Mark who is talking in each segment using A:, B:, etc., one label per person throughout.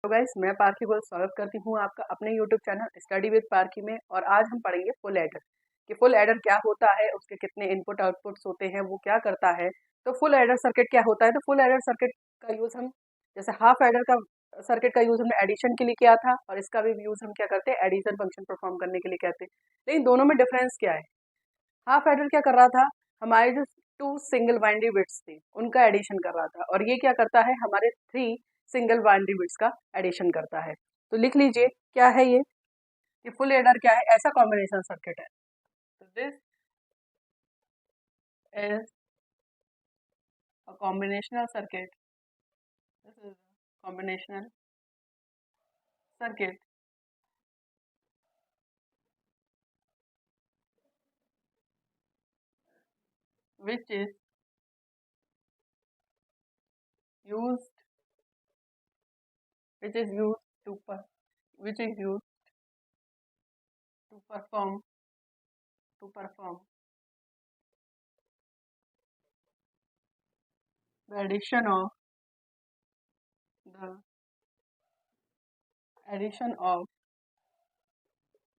A: तो गाइस मैं पार्की को स्वागत करती हूँ आपका अपने YouTube चैनल स्टडी विद पार्की में। और आज हम पढ़ेंगे फुल एडर कि फुल एडर क्या होता है, उसके कितने इनपुट आउटपुट्स होते हैं, वो क्या करता है। तो फुल एडर सर्किट क्या होता है। तो फुल एडर सर्किट का यूज़ हम जैसे हाफ एडर का सर्किट का यूज़ हमने एडिशन के लिए किया था, और इसका भी यूज़ हम क्या करते हैं, एडिशन फंक्शन परफॉर्म करने के लिए कहते हैं। लेकिन दोनों में डिफरेंस क्या है। हाफ एडर क्या कर रहा था, हमारे जो टू सिंगल बाइनरी बिट्स थे उनका एडिशन कर रहा था, और ये क्या करता है, हमारे थ्री सिंगल बाइनरी बिट्स का एडिशन करता है। तो लिख लीजिए क्या है ये कि फुल एडर क्या है, ऐसा कॉम्बिनेशन सर्किट है। तो this is a combinational circuit, this is combinational circuit which is used which is used to per, which is used to perform the the addition of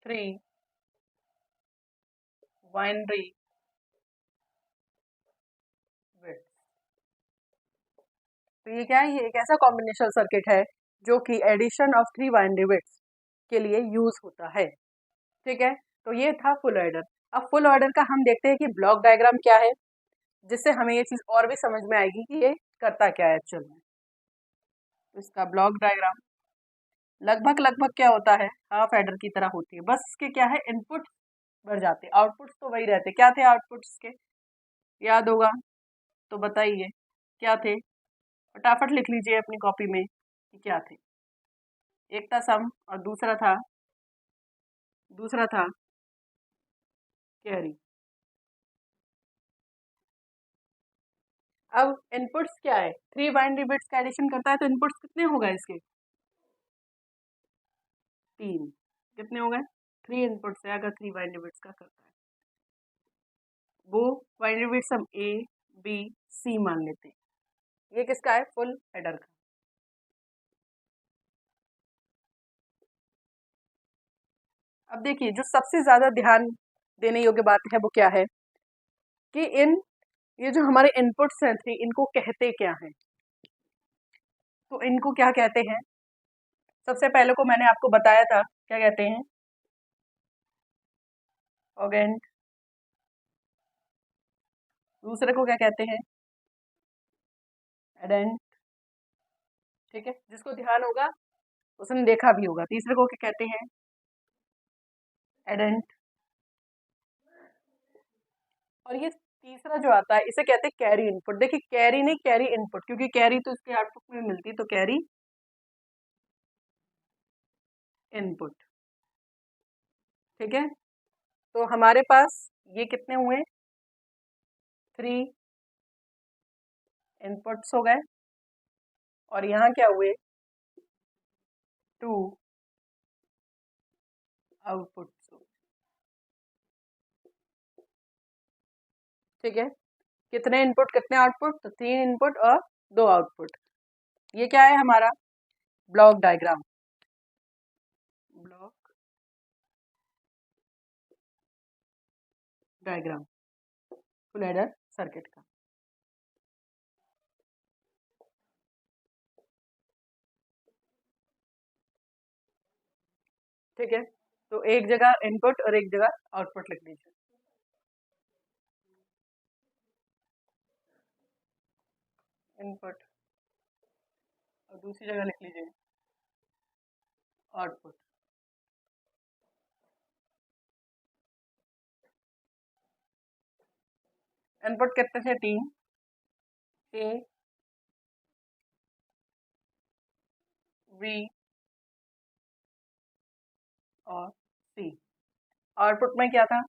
A: three binary bits। तो ये क्या है, ये एक ऐसा combinational circuit है जो कि addition of three binary bits के लिए यूज होता है। ठीक है, तो ये था फुल ऑर्डर। अब फुल ऑर्डर का हम देखते हैं कि ब्लॉक डायग्राम क्या है, जिससे हमें ये चीज और भी समझ में आएगी कि ये करता क्या है एक्चुअल में। तो इसका ब्लॉक डायग्राम लगभग लगभग क्या होता है, हाफ एडर की तरह होती है, बस इसके क्या है, इनपुट बढ़ जाते, आउटपुट्स तो वही रहते। क्या थे आउटपुट्स के, याद होगा तो बताइए क्या थे, फटाफट लिख लीजिए अपनी कॉपी में कि क्या थे। एक था सम और दूसरा था कैरी। अब इनपुट्स क्या है, थ्री बाइनरी बिट्स का एडिशन करता है, तो इनपुट्स कितने हो गए इसके, तीन। कितने हो गए, थ्री इनपुट्स है अगर थ्री बाइनरी बिट्स का करता है। वो बाइनरी बिट्स हम ए बी सी मान लेते हैं। ये किसका है, फुल एडर का। अब देखिए जो सबसे ज्यादा ध्यान देने योग्य बात है वो क्या है कि ये जो हमारे इनपुट्स हैं थ्री, इनको कहते क्या हैं। तो इनको क्या कहते हैं, सबसे पहले को मैंने आपको बताया था क्या कहते हैं, ऑगेंट। दूसरे को क्या कहते हैं, एडेंट। ठीक है, जिसको ध्यान होगा उसने देखा भी होगा। तीसरे को क्या कहते हैं, एडेंट। और ये तीसरा जो आता है इसे कहते हैं कैरी इनपुट। देखिए कैरी नहीं, कैरी इनपुट, क्योंकि कैरी तो इसके आउटपुट में मिलती, तो कैरी इनपुट। ठीक है, तो हमारे पास ये कितने हुए, थ्री इनपुट्स हो गए, और यहाँ क्या हुए, टू आउटपुट्स। ठीक है, कितने इनपुट कितने आउटपुट, तो तीन इनपुट और दो आउटपुट। ये क्या है हमारा block diagram, block diagram full adder circuit का। ठीक है, तो एक जगह इनपुट और एक जगह आउटपुट लिख लीजिए। इनपुट और दूसरी जगह लिख लीजिए आउटपुट। इनपुट कितने थे, तीन, ए बी और सी। आउटपुट में क्या था,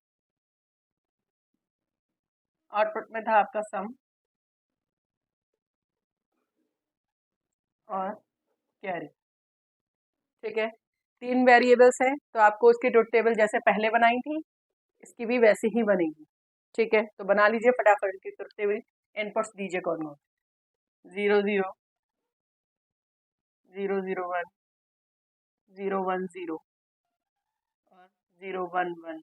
A: आउटपुट में था आपका सम और कैरी। ठीक है, तीन वेरिएबल्स हैं, तो आपको इसकी ट्रुथ टेबल जैसे पहले बनाई थी इसकी भी वैसी ही बनेगी। ठीक है, तो बना लीजिए फटाफट की ट्रुथ टेबल। इनपुट्स दीजिए कौन कौन, 0 0 0 0 1 0 1 0 और 0 1 1,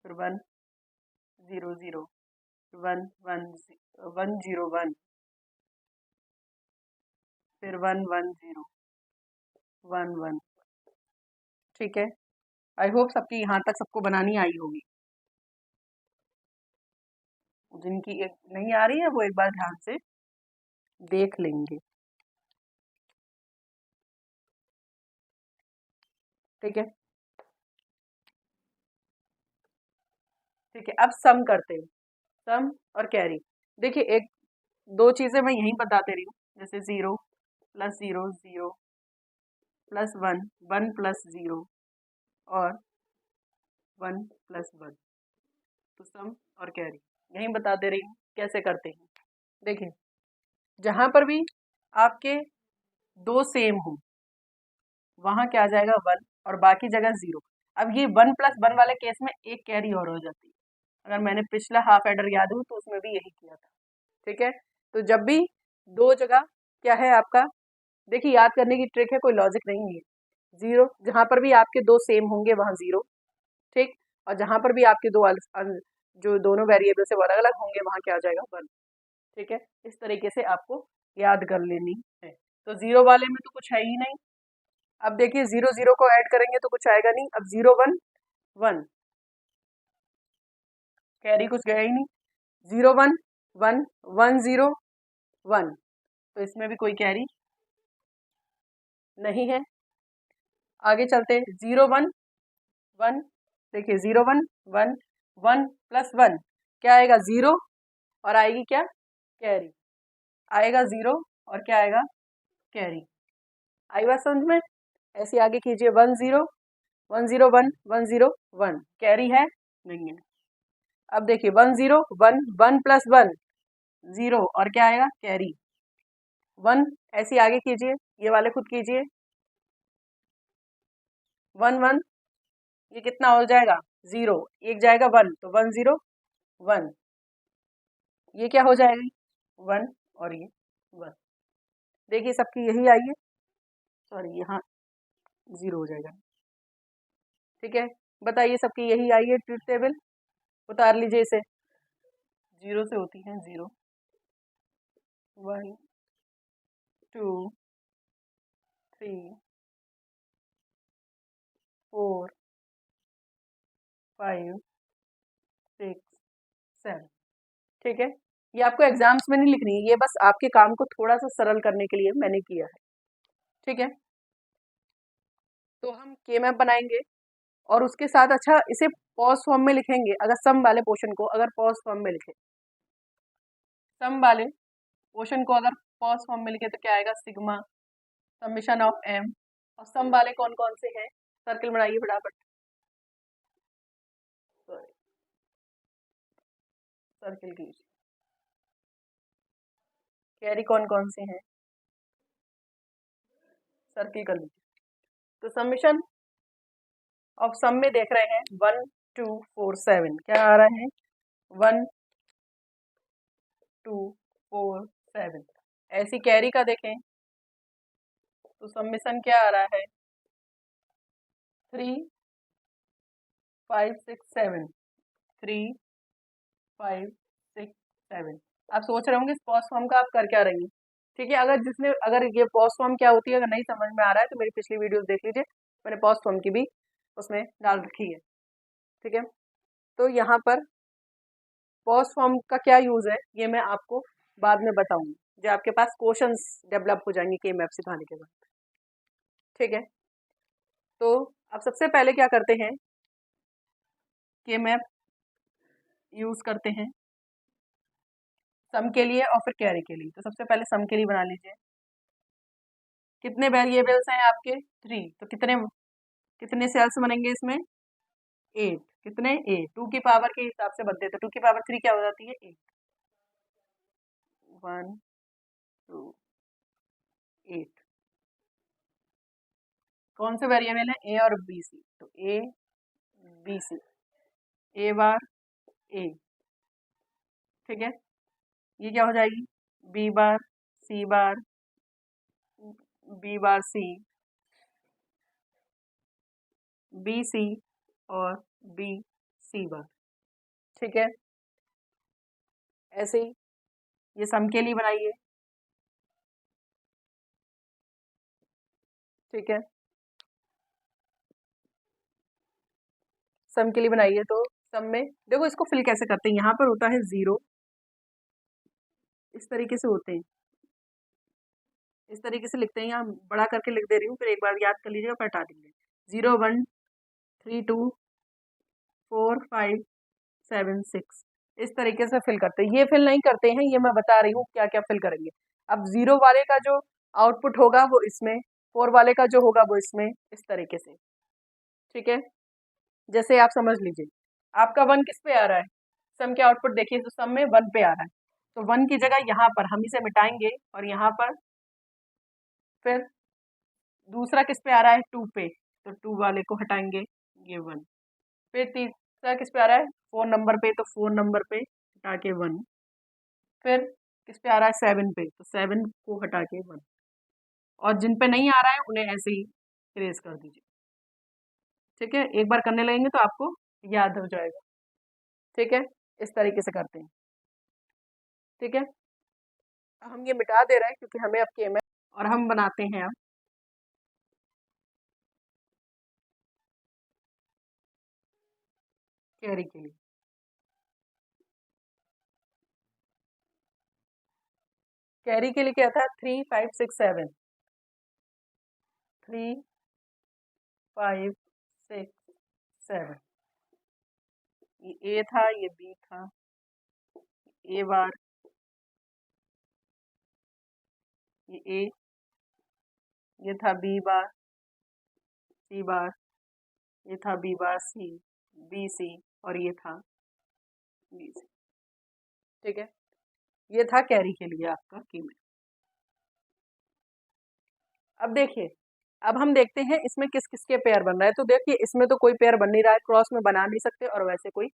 A: फिर 1 0 0, 1 1 1 0 1, फिर 1 1 0 1 1। ठीक है, आई होप सबकी यहाँ तक सबको बनानी आई होगी। जिनकी एक नहीं आ रही है वो एक बार ध्यान से देख लेंगे। ठीक है, ठीक है, अब सम करते हैं, सम और कैरी। देखिए, एक दो चीजें मैं यहीं बताते रही हूँ, जैसे 0 प्लस 0 0 प्लस 1 1 प्लस 0 और 1 प्लस 1, तो सम और कैरी यहीं बताते रही हूँ कैसे करते हैं। देखिए, जहां पर भी आपके दो सेम हो वहां क्या आ जाएगा 1 और बाकी जगह 0। अब ये 1 प्लस 1 वाले केस में एक कैरी और हो जाती है। अगर मैंने पिछला हाफ एडर याद हो तो उसमें भी यही किया था। ठीक है, तो जब भी दो जगह क्या है आपका, देखिए याद करने की ट्रिक है, कोई लॉजिक नहीं है। 0 जहां पर भी आपके दो सेम होंगे वहां 0, ठीक, और जहां पर भी आपके दो जो दोनों वेरिएबल से अलग अलग होंगे वहां क्या आ जाएगा 1। ठीक है, इस तरीके से आपको याद कर लेनी है। तो 0 वाले में तो कुछ है ही नहीं। अब देखिए 0 0 को ऐड करेंगे तो कुछ आएगा नहीं। अब 0 1 1, कैरी कुछ गया ही नहीं। 0 1 1 1 0 1, तो इसमें भी कोई कैरी नहीं है। आगे चलते हैं, 0 1 1, देखिए 0 1 1 1 प्लस 1 क्या आएगा 0 और आएगी क्या कैरी, आएगा 0 और क्या आएगा कैरी। आई बात समझ में? ऐसे आगे कीजिए 1 0 1 0 1 1 0 1, कैरी है नहीं है। अब देखिए 1 0 1 1 प्लस 1 0 और क्या आएगा कैरी 1। ऐसे आगे कीजिए, ये वाले खुद कीजिए 1 1, ये कितना हो जाएगा 0, एक जाएगा 1 तो 1 0 1, ये क्या हो जाएगा 1 और ये 1। देखिए सबकी यही आई है, सॉरी यहाँ 0 हो जाएगा। ठीक है, बताइए सबकी यही आई है ट्रुथ टेबल, उतार लीजिए इसे। 0 से होती है 0 1 2 3 4 5 6 7। ठीक है, ये आपको एग्जाम्स में नहीं लिखनी है, ये बस आपके काम को थोड़ा सा सरल करने के लिए मैंने किया है। ठीक है, तो हम के मैप बनाएंगे और उसके साथ अच्छा इसे पॉज फॉर्म में लिखेंगे। अगर सम वाले पोर्शन को अगर पॉज फॉर्म में लिखे, सम वाले पोर्शन को अगर पॉज फॉर्म में लिखे तो क्या आएगा सिग्मा समेशन ऑफ एम। और सम वाले कौन कौन से हैं, सर्कल बनाइए फटाफट, सर्कल कीजिए। कैरी कौन कौन से हैं, सर्कल कर लीजिए। तो समेशन ऑफ सम में देख रहे हैं 1 2 4 7, क्या आ रहा है 1 2 4 7। ऐसी कैरी का देखें तो समेशन क्या आ रहा है 3 5 6 7 3 5 6 7। आप सोच रहे होंगे इस पॉज फॉर्म का आप कर क्या रही हैं। ठीक है, अगर ये पॉज फॉर्म क्या होती है अगर नहीं समझ में आ रहा है तो मेरी पिछली वीडियोस देख लीजिए, मैंने पॉज फॉर्म की भी उसमें डाल रखी है। ठीक है, तो यहाँ पर पॉज फॉर्म का क्या यूज है ये मैं आपको बाद में बताऊंगी जब आपके पास क्वेश्चंस डेवलप हो जाएंगे के मैप सिखाने के बाद। ठीक है, तो अब सबसे पहले क्या करते हैं, के मैप यूज करते हैं सम के लिए और फिर कैरी के लिए। तो सबसे पहले सम के लिए बना लीजिए। कितने वेरिएबल्स हैं आपके 3, तो कितने कितने सेल्स बनेंगे इसमें 8, कितने 8, 2 की पावर के हिसाब से बनते हैं, तो 2 की पावर 3 क्या हो जाती है 8, 1 2 8। कौन से वेरिएबल है ए और बी सी, तो ए बी सी, ए बार ए, ठीक है, ये क्या हो जाएगी बी बार सी बार बी बार सी, बी सी और बी सी बार। ठीक है, ऐसे ही ये सम के लिए बनाइए। ठीक है, सम के लिए बनाइए। तो सम में देखो इसको फिल कैसे करते हैं। यहाँ पर होता है 0, इस तरीके से होते हैं, इस तरीके से लिखते हैं। यहाँ बड़ा करके लिख दे रही हूँ, फिर एक बार याद कर लीजिएगा, फिर हटा देंगे। 0 1 3 2 4 5 7 6, इस तरीके से फिल करते हैं। ये फिल नहीं करते हैं, ये मैं बता रही हूँ क्या क्या फिल करेंगे। अब 0 वाले का जो आउटपुट होगा वो इसमें, 4 वाले का जो होगा वो इसमें, इस तरीके से। ठीक है, जैसे आप समझ लीजिए आपका 1 किस पे आ रहा है, सम के आउटपुट देखिए तो सम में 1 पे आ रहा है, तो 1 की जगह यहाँ पर हम इसे मिटाएंगे और यहाँ पर फिर दूसरा किस पे आ रहा है 2 पे, तो 2 वाले को हटाएंगे, ये 1। फिर तीसरा किस पे आ रहा है 4 नंबर पे, तो 4 नंबर पे हटा के 1। फिर किस पे आ रहा है 7 पे, तो 7 को हटा के 1। और जिन पे नहीं आ रहा है उन्हें ऐसे ही इरेज कर दीजिए। ठीक है, एक बार करने लगेंगे तो आपको याद हो जाएगा। ठीक है, इस तरीके से करते हैं। ठीक है, हम ये मिटा दे रहे हैं क्योंकि हमें अब केएमएल, और हम बनाते हैं अब कैरी के लिए। कैरी के लिए क्या था 3 5 6 7, 3 5 6 7। ये ए था, ये बी था, ए बार, ये ए, ये था बी बार, सी बार, ये था बी बार सी, बी सी, और ये था बी सी। ठीक है, ये था कैरी के लिए आपका कीमत। अब देखिए, अब हम देखते हैं इसमें किस किस के पेयर बन रहा है। तो देखिए इसमें तो कोई पेयर बन नहीं रहा है, क्रॉस में बना नहीं सकते, और वैसे कोई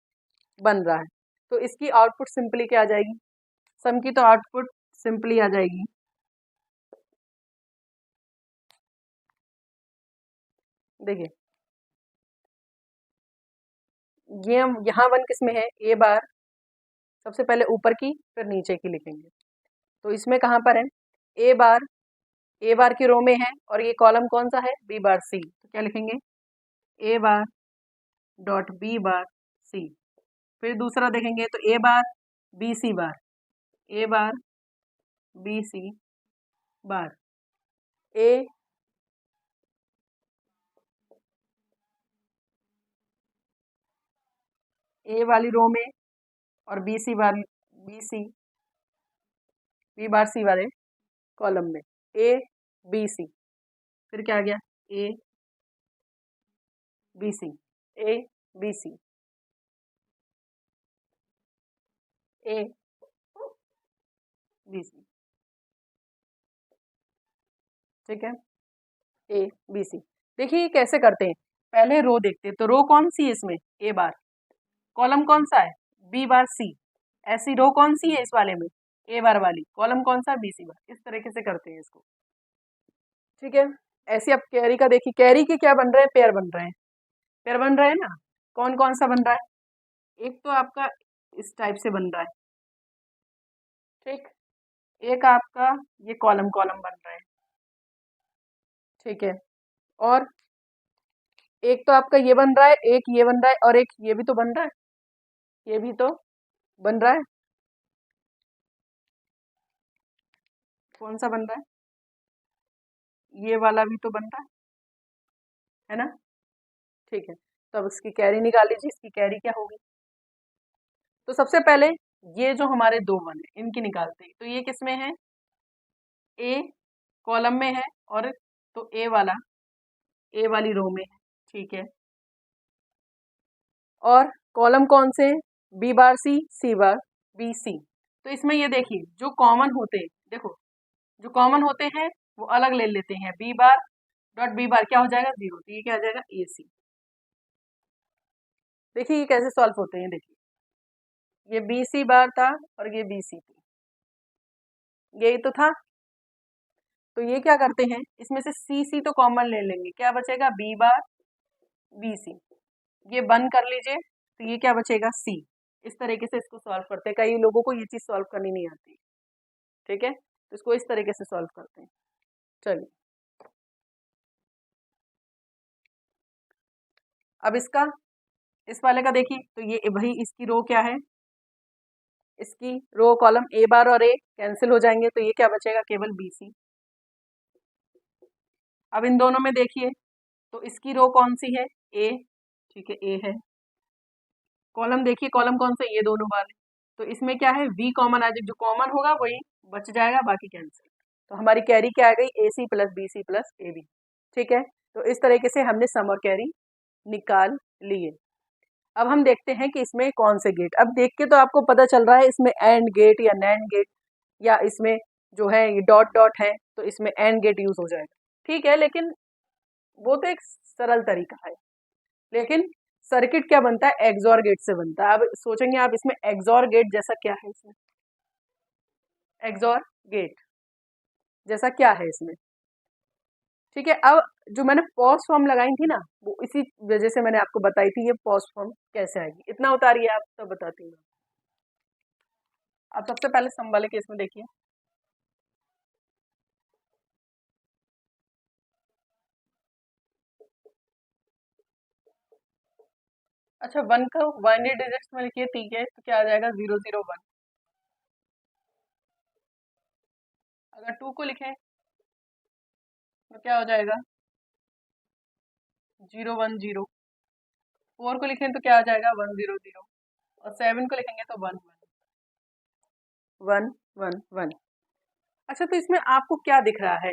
A: बन रहा है, तो इसकी आउटपुट सिंपली क्या आ जाएगी, सम की तो आउटपुट सिंपली आ जाएगी, देखिए ये यहाँ 1 किस में है, ए बार, सबसे पहले ऊपर की फिर नीचे की लिखेंगे। तो इसमें कहाँ पर है ए बार, ए बार की रो में है, और ये कॉलम कौन सा है बी बार सी, तो क्या लिखेंगे ए बार डॉट बी बार सी। फिर दूसरा देखेंगे तो ए बार बी सी बार, ए बार बी सी बार, ए ए वाली रो में, और बी सी बार, बी सी, बी बार सी वाले कॉलम में, ए बी सी, फिर क्या आ गया A B C, A B C, A B C. ठीक है, ए बी सी। देखिए ये कैसे करते हैं, पहले रो देखते हैं, तो रो कौन सी है इसमें ए बार, कॉलम कौन सा है बी बार सी, ऐसी रो कौन सी है इस वाले में ए बार वाली, कॉलम कौन सा बी सी बार, इस तरीके से करते हैं इसको। ठीक है, ऐसे अब कैरी का देखिए, कैरी के क्या बन रहे हैं, पेयर बन रहे हैं, पेयर बन रहे हैं ना, कौन कौन सा बन रहा है, एक तो आपका इस टाइप से बन रहा है, ठीक, एक आपका ये कॉलम कॉलम बन रहा है। ठीक है, और एक तो आपका ये बन रहा है, एक ये बन रहा है, और एक ये भी तो बन रहा है, ये भी तो बन रहा है, कौन सा बन रहा है, ये वाला भी तो बन रहा है ना। ठीक है, तो अब इसकी कैरी निकाल लीजिए, इसकी कैरी क्या होगी। तो सबसे पहले ये जो हमारे 2 1 है इनकी निकालते हैं, तो ये किस में है ए कॉलम में है, और तो ए वाला ए वाली रो में है। ठीक है, और कॉलम कौन से बी बार सी बार बी सी। तो इसमें ये देखिए जो कॉमन होते हैं, देखो जो कॉमन होते हैं वो अलग ले लेते हैं, B bar dot B bar क्या हो जाएगा 0, तो ये क्या आ जाएगा ए सी। देखिए ये कैसे सॉल्व होते हैं, देखिए ये बी सी बार था और ये बी सी थी, यही तो था। तो ये क्या करते हैं, इसमें से सी सी तो कॉमन ले लेंगे, क्या बचेगा बी बार बी सी, ये बंद कर लीजिए, तो ये क्या बचेगा सी। इस तरीके से इसको सॉल्व करते हैं, कई लोगों को ये चीज सॉल्व करनी नहीं आती, ठीक है, तो इसको इस तरीके से सॉल्व करते हैं। चलिए अब इसका, इस वाले का देखिए, तो ये भाई इसकी रो क्या है, इसकी रो कॉलम ए बार और ए कैंसिल हो जाएंगे, तो ये क्या बचेगा केवल बी सी। अब इन दोनों में देखिए, तो इसकी रो कौन सी है ए, ठीक है ए है, कॉलम देखिए कॉलम कौन सा, ये दोनों वाले, तो इसमें क्या है वी कॉमन आ जाए, जो कॉमन होगा वही बच जाएगा, बाकी कैंसिल। तो हमारी कैरी क्या आ गई A C plus B C plus A B, ठीक है। तो इस तरीके से हमने सम और कैरी निकाल लिए। अब हम देखते हैं कि इसमें कौन से गेट, अब देख के तो आपको पता चल रहा है इसमें एंड गेट या नैंड गेट, या इसमें जो है ये डॉट डॉट है तो इसमें एंड गेट यूज हो जाएगा, ठीक है, लेकिन वो तो एक सरल तरीका है। लेकिन सर्किट क्या बनता है, एक्सॉर गेट से बनता है। अब सोचेंगे आप इसमें एक्सॉर गेट जैसा क्या है, इसमें एक्सॉर गेट जैसा क्या है इसमें, ठीक है। अब जो मैंने पॉज फॉर्म लगाई थी ना, वो इसी वजह से मैंने आपको बताई थी ये पॉज फॉर्म कैसे आएगी। इतना उतारिए आप, तब बताती हूँ। आप सबसे पहले सम वाले केस में देखिए, अच्छा वन का बाइनरी डिजिट्स में लिखिए, ठीक है, तो क्या आ जाएगा 001। अगर 2 को लिखें तो क्या हो जाएगा 010। 4 को लिखें तो क्या आ जाएगा 100, और 7 को लिखेंगे तो 11111। अच्छा तो इसमें आपको क्या दिख रहा है,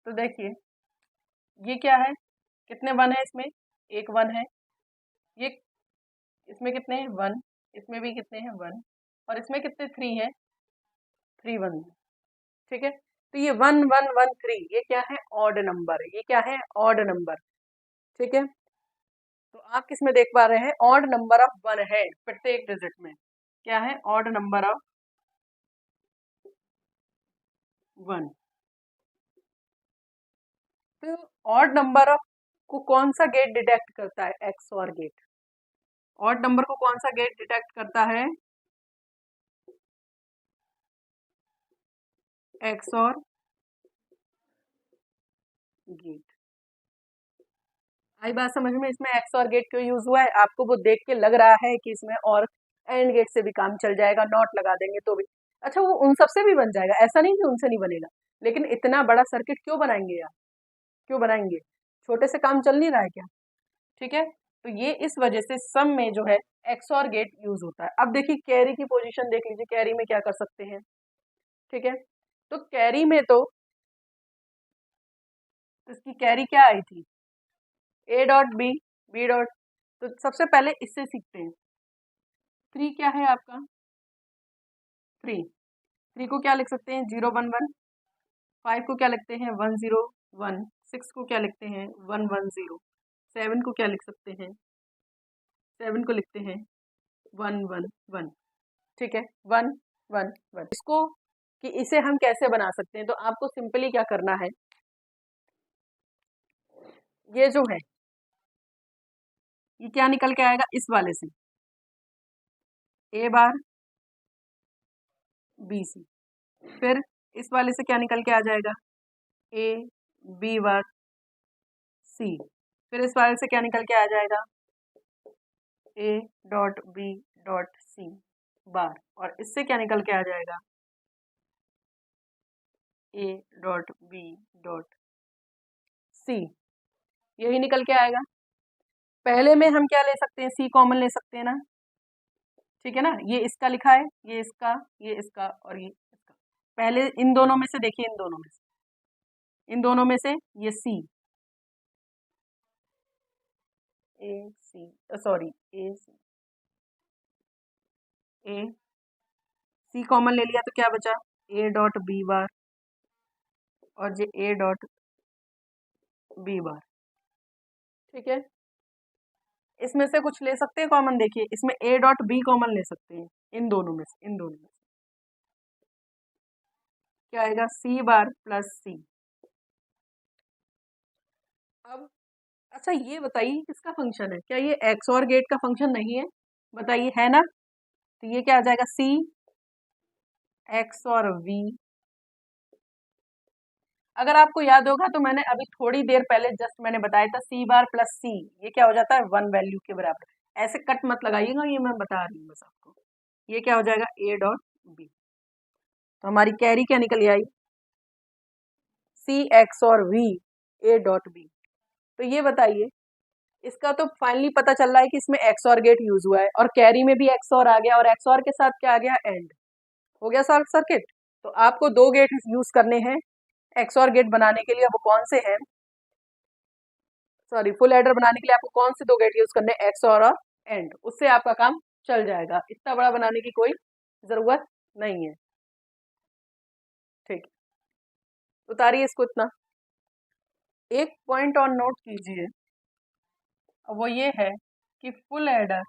A: तो देखिए ये क्या है, कितने वन है इसमें, एक वन है, ये इसमें कितने हैं 1, इसमें भी कितने हैं 1, और इसमें कितने 3 है, 3 वन, ठीक है। तो ये 1113 ये क्या है ऑड नंबर, ये क्या है ऑड नंबर, ठीक है। तो आप किस में देख पा रहे हैं, ऑड नंबर ऑफ वन है प्रत्येक डिजिट में, क्या है ऑड नंबर ऑफ वन। तो ऑड नंबर ऑफ को कौन सा गेट डिटेक्ट करता है, एक्सऑर गेट। ऑड नंबर को कौन सा गेट डिटेक्ट करता है, एक्सऑर गेट। आई बात समझ में, इसमें एक्सऑर गेट क्यों यूज हुआ है, आपको वो देख के लग रहा है कि इसमें और एंड गेट से भी काम चल जाएगा, नॉट लगा देंगे तो भी, अच्छा वो उन सबसे भी बन जाएगा, ऐसा नहीं कि उनसे नहीं बनेगा, लेकिन इतना बड़ा सर्किट क्यों बनाएंगे आप, क्यों बनाएंगे, छोटे से काम चल नहीं रहा है क्या, ठीक है। तो ये इस वजह से सम में जो है एक्सऑर गेट यूज होता है। अब देखिए कैरी की पोजीशन देख लीजिए, कैरी में क्या कर सकते हैं, ठीक है। तो कैरी में तो इसकी कैरी क्या आई थी, A dot B B dot, तो सबसे पहले इससे सीखते हैं। 3 क्या है आपका, 3, 3 को क्या लिख सकते हैं 011, 5 को क्या लिखते हैं 101, 6 को क्या लिखते हैं 110, 7 को क्या लिख सकते हैं, 7 को लिखते हैं 111, ठीक है 111। इसको कि इसे हम कैसे बना सकते हैं, तो आपको सिंपली क्या करना है, ये जो है ये क्या निकल के आएगा इस वाले से, ए बार बी सी, फिर इस वाले से क्या निकल के आ जाएगा ए बी बार सी, फिर इस वाले से क्या निकल के आ जाएगा A dot B dot C bar, और इससे क्या निकल के आ जाएगा A dot B dot C, यही निकल के आएगा। पहले में हम क्या ले सकते हैं, सी कॉमन ले सकते हैं ना, ठीक है ना, ये इसका लिखा है, ये इसका, ये इसका और ये इसका, पहले इन दोनों में से देखिए, इन दोनों में से, इन दोनों में से ये सी, ए सी सॉरी ए सी, ए सी कॉमन ले लिया तो क्या बचा ए डॉट बी बार और ये ए डॉट बी बार, ठीक है। इसमें से कुछ ले सकते हैं कॉमन, देखिए इसमें ए डॉट बी कॉमन ले सकते हैं, इन दोनों में से, इन दोनों में से, क्या आएगा, सी बार प्लस सी। अब अच्छा ये बताइए किसका फंक्शन है, क्या ये एक्स और गेट का फंक्शन नहीं है? बताइए, है ना? तो ये क्या आ जाएगा, सी एक्स और वी। अगर आपको याद होगा तो मैंने अभी थोड़ी देर पहले जस्ट मैंने बताया था सी बार प्लस सी, ये क्या हो जाता है, वन वैल्यू के बराबर। ऐसे कट मत लगाइएगा, ये मैं बता रही हूँ बस आपको। ये क्या हो जाएगा, ए डॉट बी। तो हमारी कैरी क्या निकल आई, सी एक्स और वी ए डॉट बी। तो ये बताइए, इसका तो फाइनली पता चल रहा है कि इसमें एक्स और गेट यूज हुआ है और कैरी में भी एक्स और आ गया और एक्स और के साथ क्या आ गया, एंड। हो गया शॉर्ट सर्किट। तो आपको दो गेट यूज करने हैं एक्स और गेट बनाने के लिए। वो कौन से हैं, सॉरी, फुल एडर बनाने के लिए आपको कौन से दो गेट यूज करने हैं, एक्स और एंड। उससे आपका काम चल जाएगा, इतना बड़ा बनाने की कोई जरूरत नहीं है। ठीक, उतारिए इसको इतना। एक पॉइंट और नोट कीजिए, वो ये है कि full adder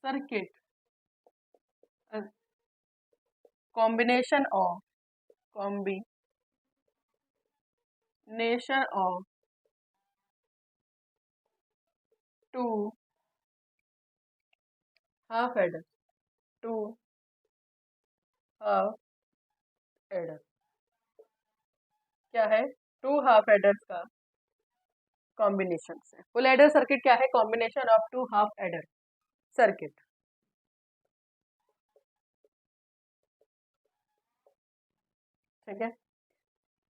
A: circuit combination of two half adder, two half adder. क्या है, टू हाफ एडर्स का कॉम्बिनेशन है। फुल एडर सर्किट क्या है, combination of two half adder circuit. ठीक है,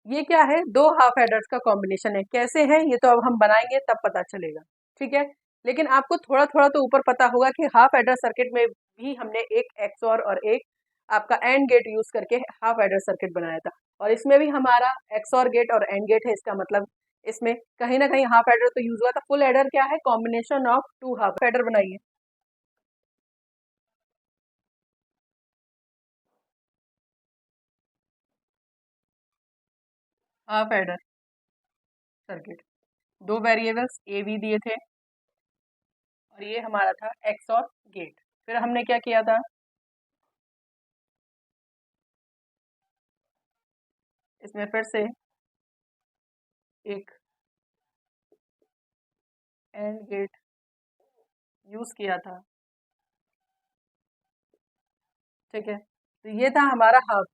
A: ये क्या है, दो हाफ एडर्स का कॉम्बिनेशन है। कैसे है ये तो अब हम बनाएंगे तब पता चलेगा। ठीक है, लेकिन आपको थोड़ा थोड़ा तो ऊपर पता होगा कि हाफ एडर सर्किट में भी हमने एक एक्स और एक आपका एंड गेट यूज करके हाफ एडर सर्किट बनाया था, और इसमें भी हमारा एक्स और गेट और एंड गेट है। इसका मतलब इसमें कहीं ना कहीं हाफ एडर तो यूज हुआ था। फुल एडर क्या है, combination of two half adder. बनाइए, हाफ एडर सर्किट, दो वेरिएबल्स ए बी दिए थे और ये हमारा था एक्स और गेट। फिर हमने क्या किया था, इसमें फिर से एक एंड गेट यूज किया था। ठीक है, तो ये था हमारा हाफ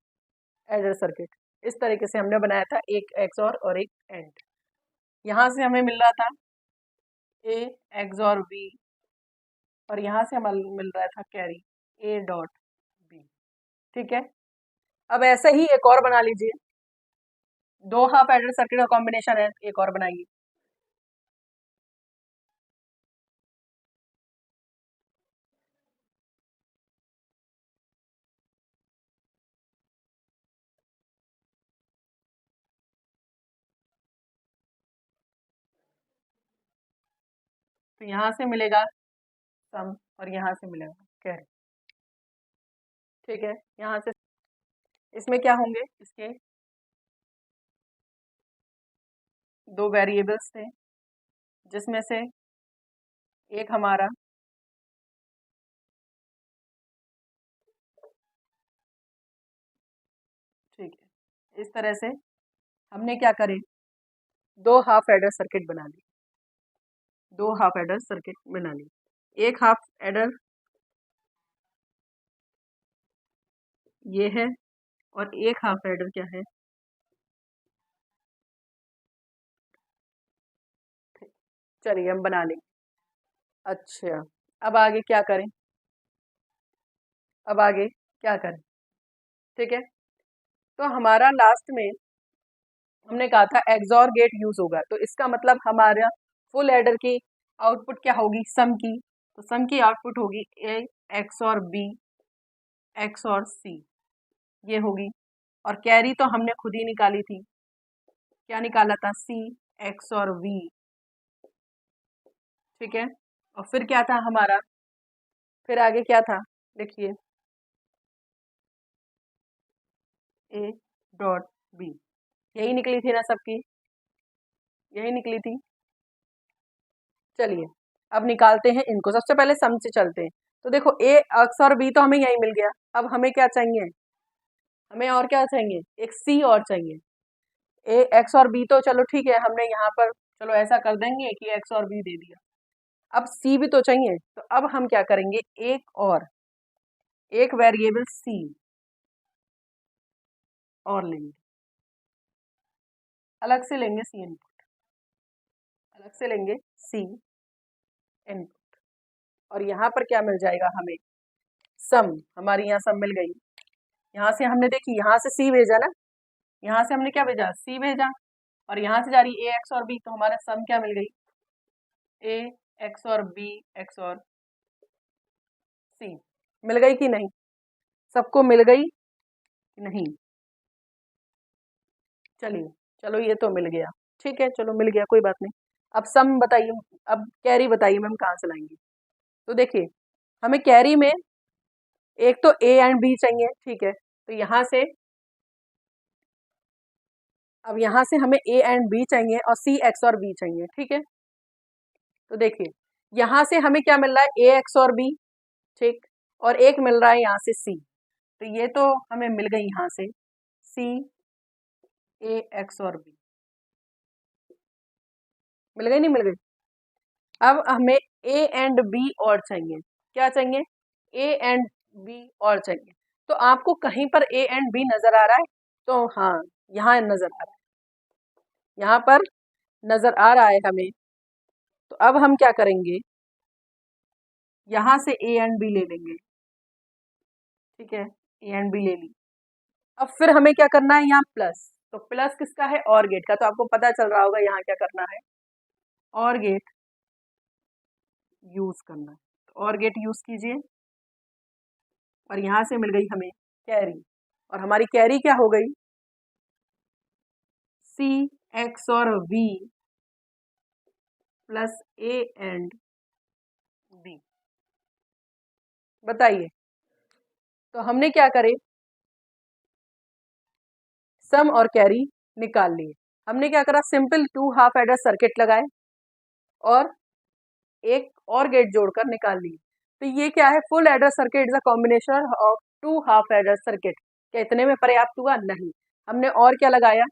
A: एडर सर्किट। इस तरीके से हमने बनाया था, एक एक्स और एक एंड। यहाँ से हमें मिल रहा था ए एक्स और बी, और यहाँ से हमें मिल रहा था कैरी ए डॉट बी। ठीक है, अब ऐसे ही एक और बना लीजिए, दो हाफ एडर सर्किट का कॉम्बिनेशन है, एक और बनाइए। तो यहाँ से मिलेगा सम और यहाँ से मिलेगा कैरी। ठीक है, यहाँ से इसमें क्या होंगे, इसके दो वेरिएबल्स थे जिसमें से एक हमारा ठीक है, इस तरह से हमने क्या करे, दो हाफ एडर सर्किट बना ली, दो हाफ एडर सर्किट बना ली। एक हाफ एडर ये है और एक हाफ एडर क्या है, चलिए हम बना लेंगे। अच्छा, अब आगे क्या करें, अब आगे क्या करें। ठीक है, तो हमारा लास्ट में हमने कहा था एक्सॉर गेट यूज होगा, तो इसका मतलब हमारा फुल एडर की आउटपुट क्या होगी, सम की। तो सम की आउटपुट होगी ए एक्स और बी एक्स और सी, ये होगी। और कैरी तो हमने खुद ही निकाली थी, क्या निकाला था, सी एक्स और वी। ठीक है, और फिर क्या था हमारा, फिर आगे क्या था, देखिए ए डॉट बी, यही निकली थी ना सबकी, यही निकली थी। चलिए अब निकालते हैं इनको, सबसे पहले सम से चलते हैं। तो देखो ए एक्स और बी तो हमें यही मिल गया। अब हमें क्या चाहिए, हमें और क्या चाहिए, एक सी और चाहिए। ए एक्स और बी तो चलो ठीक है, हमने यहाँ पर चलो ऐसा कर देंगे कि एक्स और बी दे दिया। अब सी भी तो चाहिए, तो अब हम क्या करेंगे, एक वेरिएबल सी और लेंगे, अलग से लेंगे सी इनपुट, अलग से लेंगे सी इनपुट। और यहाँ पर क्या मिल जाएगा हमें, सम, हमारी यहाँ सम मिल गई। यहाँ से हमने देखी, यहाँ से सी भेजा ना, यहाँ से हमने क्या भेजा, सी भेजा, और यहाँ से जा रही ए एक्स और बी, तो हमारा सम क्या मिल गई, ए एक्स और बी एक्स और सी। मिल गई कि नहीं, सबको मिल गई कि नहीं, चलिए चलो ये तो मिल गया, ठीक है, चलो मिल गया, कोई बात नहीं। अब सम बताइए, अब कैरी बताइए मैम कहाँ से लाएंगे। तो देखिए हमें कैरी में एक तो ए एंड बी चाहिए, ठीक है, तो यहाँ से, अब यहाँ से हमें ए एंड बी चाहिए और सी एक्स और बी चाहिए, ठीक है। तो देखिए यहाँ से हमें क्या मिल रहा है, ए एक्स और बी, ठीक, और एक मिल रहा है यहाँ से सी, तो ये तो हमें मिल गई यहाँ से सी ए एक्स और बी, मिल गई नहीं मिल गई। अब हमें ए एंड बी और चाहिए, क्या चाहिए, ए एंड बी और चाहिए। तो आपको कहीं पर ए एंड बी नजर आ रहा है, तो हाँ यहाँ नजर आ रहा है, यहाँ पर नजर आ रहा है हमें। तो अब हम क्या करेंगे, यहाँ से ए एंड बी ले लेंगे, ठीक है, ए एंड बी ले ली। अब फिर हमें क्या करना है, यहाँ प्लस, तो प्लस किसका है, और गेट का, तो आपको पता चल रहा होगा यहाँ क्या करना है, और गेट यूज करना है। तो और गेट यूज कीजिए, और यहाँ से मिल गई हमें कैरी, और हमारी कैरी क्या हो गई, सी एक्स और V plus A and B. बताइए, तो हमने क्या करे, सम और कैरी निकाल लिए। हमने क्या करा, सिंपल 2 हाफ एडर सर्किट लगाए और एक और गेट जोड़कर निकाल लिए। तो ये क्या है, full adder circuit is a combination of 2 half adder circuit. क्या इतने में पर्याप्त हुआ, नहीं, हमने और क्या लगाया,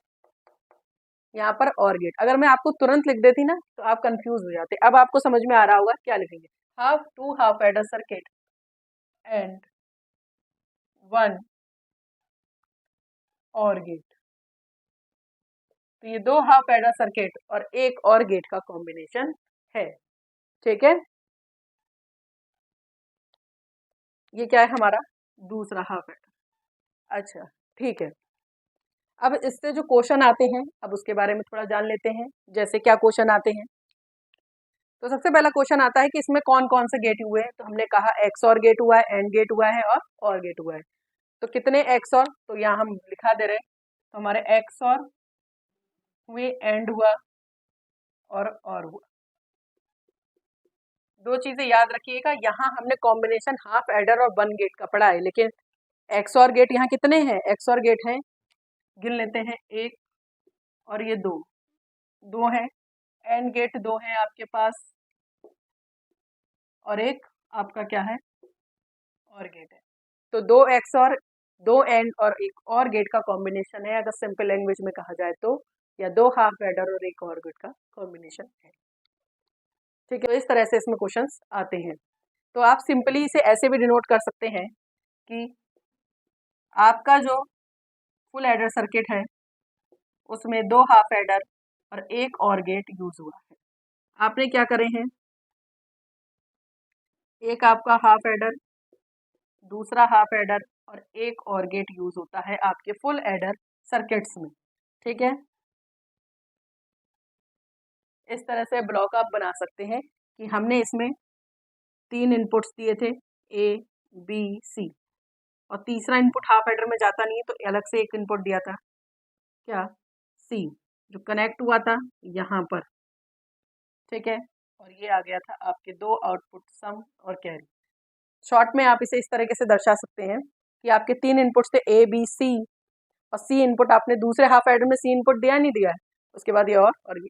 A: यहाँ पर और गेट। अगर मैं आपको तुरंत लिख देती ना तो आप कंफ्यूज हो जाते। अब आपको समझ में आ रहा होगा क्या लिखेंगे, half 2 half adder circuit and 1 और गेट। तो ये 2 हाफ एडर सर्किट और एक और गेट का कॉम्बिनेशन है, ठीक है। ये क्या है हमारा दूसरा हाफ एडर। अच्छा ठीक है, अब इससे जो क्वेश्चन आते हैं, अब उसके बारे में थोड़ा जान लेते हैं। जैसे क्या क्वेश्चन आते हैं, तो सबसे पहला क्वेश्चन आता है कि इसमें कौन कौन से गेट हुए हैं। तो हमने कहा एक्स और गेट हुआ है, एंड गेट हुआ है और गेट हुआ है। तो कितने एक्स और, तो यहाँ हम लिखा दे रहे हैं, तो हमारे एक्स और हुए, एंड हुआ और हुआ। दो चीजें याद रखिएगा, यहाँ हमने कॉम्बिनेशन हाफ एडर और 1 गेट का पढ़ा है, लेकिन एक्स और गेट यहाँ कितने हैं, एक्स और गेट हैं, गिन लेते हैं, एक और ये दो, दो हैं, एंड गेट दो हैं आपके पास, और एक आपका क्या है, और गेट है। तो 2 एक्स और 2 एंड और एक और गेट का कॉम्बिनेशन है, अगर सिंपल लैंग्वेज में कहा जाए तो, या 2 हाफ एडर और एक और गेट का कॉम्बिनेशन है, ठीक है। तो इस तरह से इसमें क्वेश्चंस आते हैं। तो आप सिंपली इसे ऐसे भी डिनोट कर सकते हैं कि आपका जो फुल एडर सर्किट है उसमें 2 हाफ एडर और एक और गेट यूज हुआ है। आपने क्या करे हैं, एक आपका हाफ एडर, दूसरा हाफ एडर और एक और गेट यूज होता है आपके फुल एडर सर्किट्स में, ठीक है। इस तरह से ब्लॉक आप बना सकते हैं कि हमने इसमें 3 इनपुट्स दिए थे, ए बी सी, और तीसरा इनपुट हाफ एडर में जाता नहीं है, तो अलग से एक इनपुट दिया था, क्या, सी, जो कनेक्ट हुआ था यहाँ पर, ठीक है। और ये आ गया था आपके 2 आउटपुट, सम और कैरी। शॉर्ट में आप इसे इस तरीके से दर्शा सकते हैं कि आपके 3 इनपुट्स थे, ए बी सी, और सी इनपुट आपने दूसरे हाफ एडर में सी इनपुट दिया नहीं दिया है, उसके बाद ये और ये,